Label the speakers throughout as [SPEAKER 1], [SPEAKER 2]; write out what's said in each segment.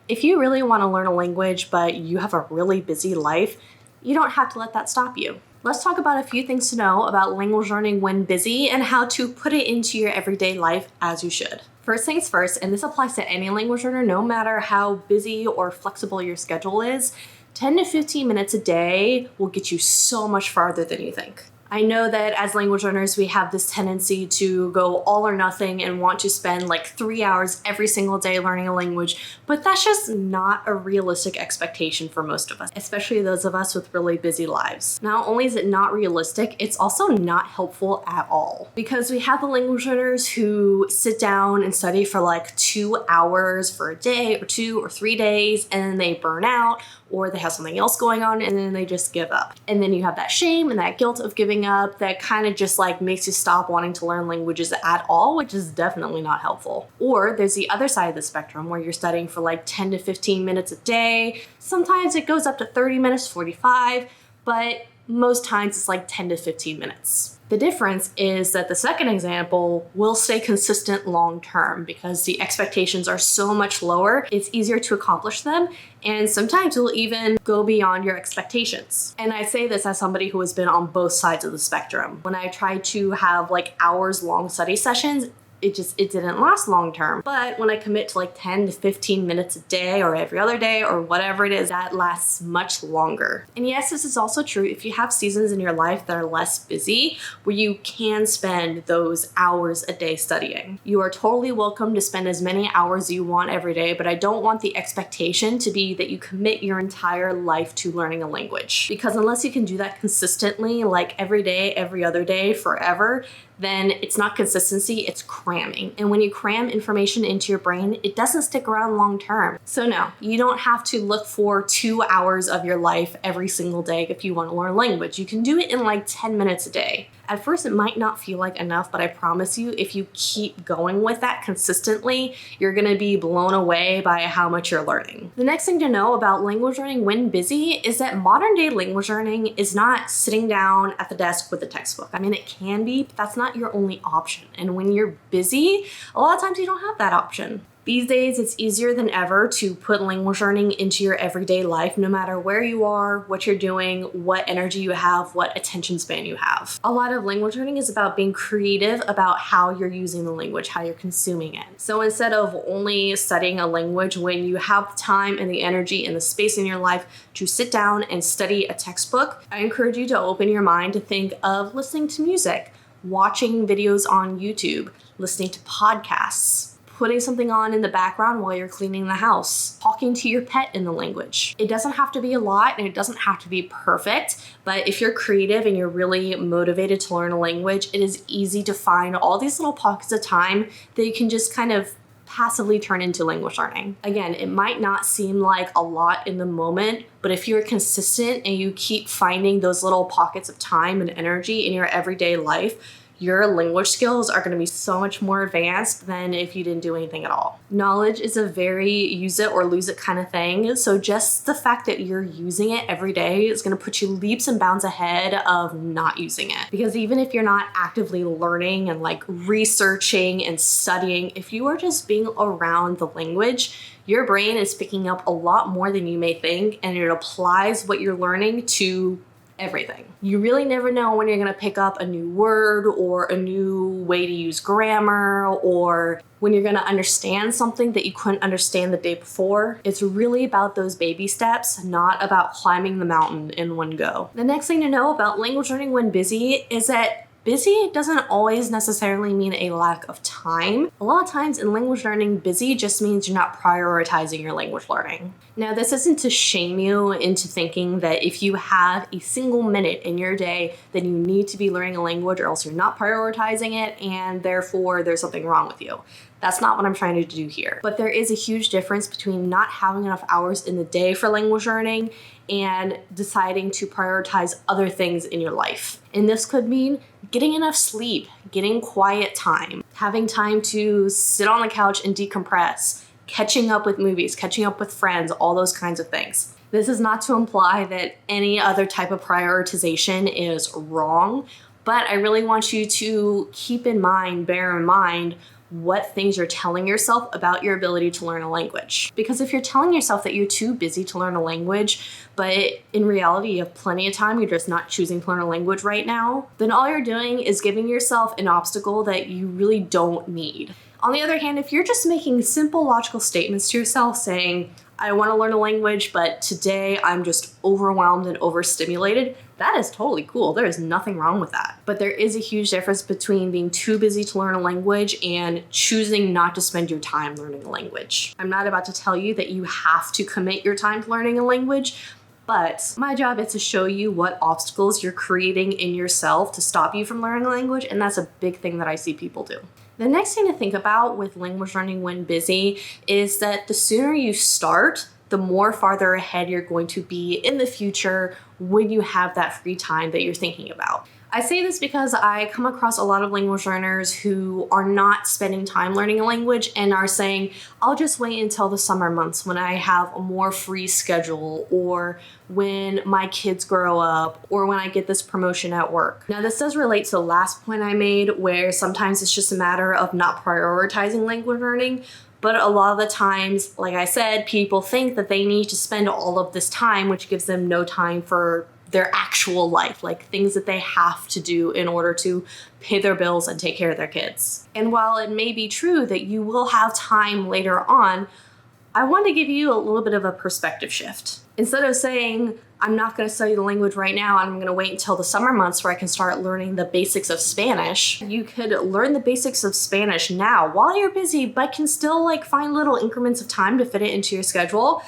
[SPEAKER 1] If you really want to learn a language, but you have a really busy life, you don't have to let that stop you. Let's talk about a few things to know about language learning when busy and how to put it into your everyday life as you should. First things first, and this applies to any language learner, no matter how busy or flexible your schedule is, 10 to 15 minutes a day will get you so much farther than you think. I know that as language learners, we have this tendency to go all or nothing and want to spend like 3 hours every single day learning a language, but that's just not a realistic expectation for most of us, especially those of us with really busy lives. Not only is it not realistic, it's also not helpful at all, because we have the language learners who sit down and study for like 2 hours for a day or 2 or 3 days, and then they burn out, or they have something else going on and then they just give up. And then you have that shame and that guilt of giving up that kind of just like makes you stop wanting to learn languages at all, which is definitely not helpful. Or there's the other side of the spectrum where you're studying for like 10 to 15 minutes a day. Sometimes it goes up to 30 minutes, 45, but most times it's like 10 to 15 minutes. The difference is that the second example will stay consistent long term because the expectations are so much lower, it's easier to accomplish them, and sometimes you'll even go beyond your expectations. And I say this as somebody who has been on both sides of the spectrum. When I try to have like hours long study sessions, it didn't last long term. But when I commit to like 10 to 15 minutes a day or every other day or whatever it is, that lasts much longer. And yes, this is also true if you have seasons in your life that are less busy, where you can spend those hours a day studying. You are totally welcome to spend as many hours you want every day, but I don't want the expectation to be that you commit your entire life to learning a language. Because unless you can do that consistently, like every day, every other day, forever, then it's not consistency, it's cramming. And when you cram information into your brain, it doesn't stick around long term. So no, you don't have to look for 2 hours of your life every single day if you want to learn language. You can do it in like 10 minutes a day. At first, it might not feel like enough, but I promise you, if you keep going with that consistently, you're gonna be blown away by how much you're learning. The next thing to know about language learning when busy is that modern day language learning is not sitting down at the desk with a textbook. I mean, it can be, but that's not your only option. And when you're busy, a lot of times you don't have that option. These days, it's easier than ever to put language learning into your everyday life, no matter where you are, what you're doing, what energy you have, what attention span you have. A lot of language learning is about being creative about how you're using the language, how you're consuming it. So instead of only studying a language when you have the time and the energy and the space in your life to sit down and study a textbook, I encourage you to open your mind to think of listening to music, watching videos on YouTube, listening to podcasts, putting something on in the background while you're cleaning the house, talking to your pet in the language. It doesn't have to be a lot and it doesn't have to be perfect, but if you're creative and you're really motivated to learn a language, it is easy to find all these little pockets of time that you can just kind of passively turn into language learning. Again, it might not seem like a lot in the moment, but if you're consistent and you keep finding those little pockets of time and energy in your everyday life, your language skills are going to be so much more advanced than if you didn't do anything at all. Knowledge is a very use it or lose it kind of thing. So just the fact that you're using it every day is going to put you leaps and bounds ahead of not using it. Because even if you're not actively learning and like researching and studying, if you are just being around the language, your brain is picking up a lot more than you may think, and it applies what you're learning to everything. You really never know when you're going to pick up a new word or a new way to use grammar, or when you're going to understand something that you couldn't understand the day before. It's really about those baby steps, not about climbing the mountain in one go. The next thing to know about language learning when busy is that busy doesn't always necessarily mean a lack of time. A lot of times in language learning, busy just means you're not prioritizing your language learning. Now, this isn't to shame you into thinking that if you have a single minute in your day, then you need to be learning a language or else you're not prioritizing it and therefore there's something wrong with you. That's not what I'm trying to do here. But there is a huge difference between not having enough hours in the day for language learning and deciding to prioritize other things in your life. And this could mean getting enough sleep, getting quiet time, having time to sit on the couch and decompress, catching up with movies, catching up with friends, all those kinds of things. This is not to imply that any other type of prioritization is wrong, but I really want you to keep in mind, bear in mind, what things you're telling yourself about your ability to learn a language. Because if you're telling yourself that you're too busy to learn a language, but in reality you have plenty of time, you're just not choosing to learn a language right now, then all you're doing is giving yourself an obstacle that you really don't need. On the other hand, if you're just making simple logical statements to yourself saying, I want to learn a language, but today I'm just overwhelmed and overstimulated, that is totally cool. There is nothing wrong with that. But there is a huge difference between being too busy to learn a language and choosing not to spend your time learning a language. I'm not about to tell you that you have to commit your time to learning a language, but my job is to show you what obstacles you're creating in yourself to stop you from learning a language, and that's a big thing that I see people do. The next thing to think about with language learning when busy is that the sooner you start, the more farther ahead you're going to be in the future when you have that free time that you're thinking about. I say this because I come across a lot of language learners who are not spending time learning a language and are saying, I'll just wait until the summer months when I have a more free schedule, or when my kids grow up, or when I get this promotion at work. Now, this does relate to the last point I made, where sometimes it's just a matter of not prioritizing language learning. But a lot of the times, like I said, people think that they need to spend all of this time, which gives them no time for their actual life, like things that they have to do in order to pay their bills and take care of their kids. And while it may be true that you will have time later on, I want to give you a little bit of a perspective shift. Instead of saying, I'm not going to study the language right now, and I'm going to wait until the summer months where I can start learning the basics of Spanish, you could learn the basics of Spanish now while you're busy, but can still find little increments of time to fit it into your schedule.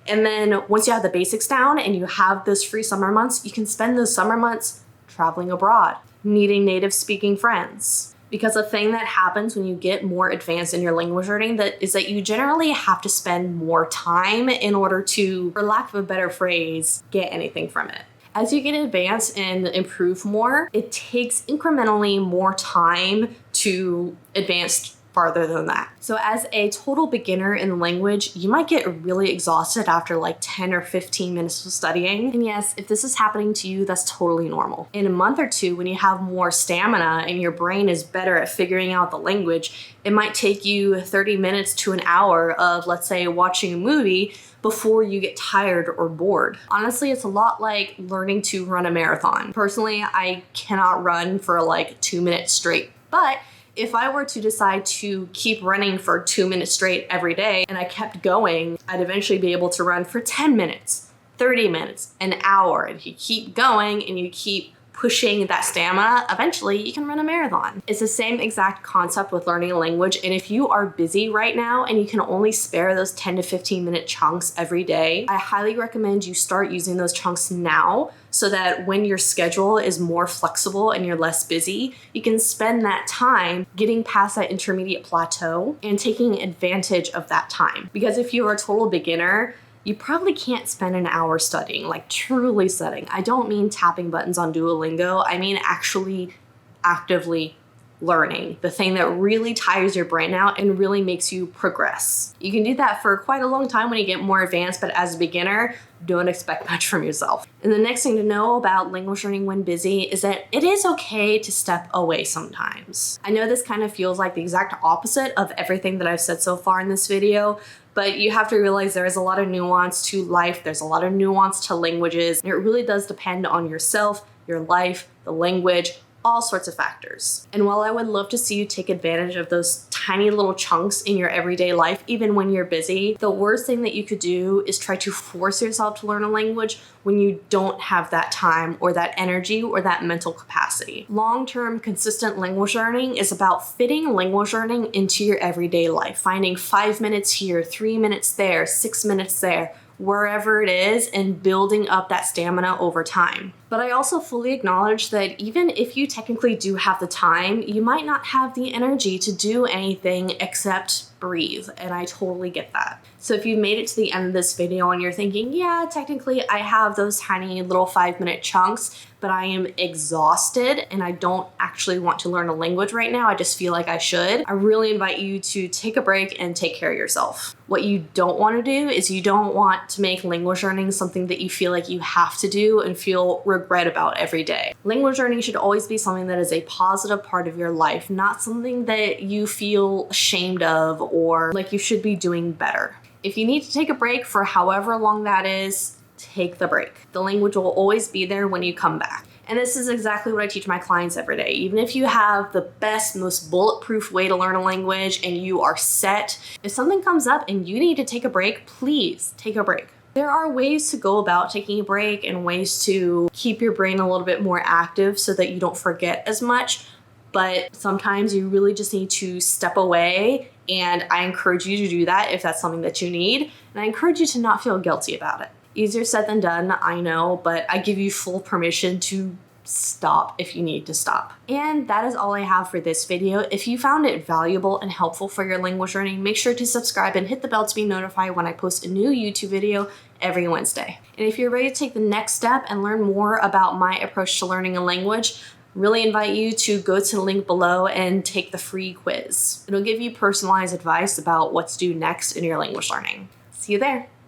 [SPEAKER 1] And then once you have the basics down and you have those free summer months, you can spend those summer months traveling abroad, meeting native speaking friends. Because a thing that happens when you get more advanced in your language learning is that you generally have to spend more time in order to, for lack of a better phrase, get anything from it. As you get advanced and improve more, it takes incrementally more time to advance farther than that. So as a total beginner in language, you might get really exhausted after 10 or 15 minutes of studying. And yes, if this is happening to you, that's totally normal. In a month or two, when you have more stamina and your brain is better at figuring out the language, it might take you 30 minutes to an hour of, let's say, watching a movie before you get tired or bored. Honestly, it's a lot like learning to run a marathon. Personally, I cannot run for 2 minutes straight, but if I were to decide to keep running for 2 minutes straight every day and I kept going, I'd eventually be able to run for 10 minutes, 30 minutes, an hour. And if you keep going and you keep pushing that stamina, eventually you can run a marathon. It's the same exact concept with learning a language. And if you are busy right now and you can only spare those 10 to 15 minute chunks every day, I highly recommend you start using those chunks now, so that when your schedule is more flexible and you're less busy, you can spend that time getting past that intermediate plateau and taking advantage of that time. Because if you're a total beginner, you probably can't spend an hour studying, truly studying. I don't mean tapping buttons on Duolingo. I mean actually actively learning, the thing that really tires your brain out and really makes you progress. You can do that for quite a long time when you get more advanced, but as a beginner, don't expect much from yourself. And the next thing to know about language learning when busy is that it is okay to step away sometimes. I know this kind of feels like the exact opposite of everything that I've said so far in this video, but you have to realize there is a lot of nuance to life. There's a lot of nuance to languages, and it really does depend on yourself, your life, the language, all sorts of factors. And while I would love to see you take advantage of those tiny little chunks in your everyday life, even when you're busy, the worst thing that you could do is try to force yourself to learn a language when you don't have that time or that energy or that mental capacity. Long-term, consistent language learning is about fitting language learning into your everyday life, finding 5 minutes here, 3 minutes there, 6 minutes there, wherever it is, and building up that stamina over time. But I also fully acknowledge that even if you technically do have the time, you might not have the energy to do anything except breathe, and I totally get that. So if you've made it to the end of this video and you're thinking, yeah, technically I have those tiny little 5-minute chunks, but I am exhausted and I don't actually want to learn a language right now, I just feel like I should, I really invite you to take a break and take care of yourself. What you don't want to do is you don't want to make language learning something that you feel like you have to do and feel regret about every day. Language learning should always be something that is a positive part of your life, not something that you feel ashamed of or like you should be doing better. If you need to take a break for however long that is, take the break. The language will always be there when you come back. And this is exactly what I teach my clients every day. Even if you have the best, most bulletproof way to learn a language and you are set, if something comes up and you need to take a break, please take a break. There are ways to go about taking a break and ways to keep your brain a little bit more active so that you don't forget as much. But sometimes you really just need to step away, and I encourage you to do that if that's something that you need. And I encourage you to not feel guilty about it. Easier said than done, I know, but I give you full permission to stop if you need to stop. And that is all I have for this video. If you found it valuable and helpful for your language learning, make sure to subscribe and hit the bell to be notified when I post a new YouTube video every Wednesday. And if you're ready to take the next step and learn more about my approach to learning a language, really invite you to go to the link below and take the free quiz. It'll give you personalized advice about what to do next in your language learning. See you there.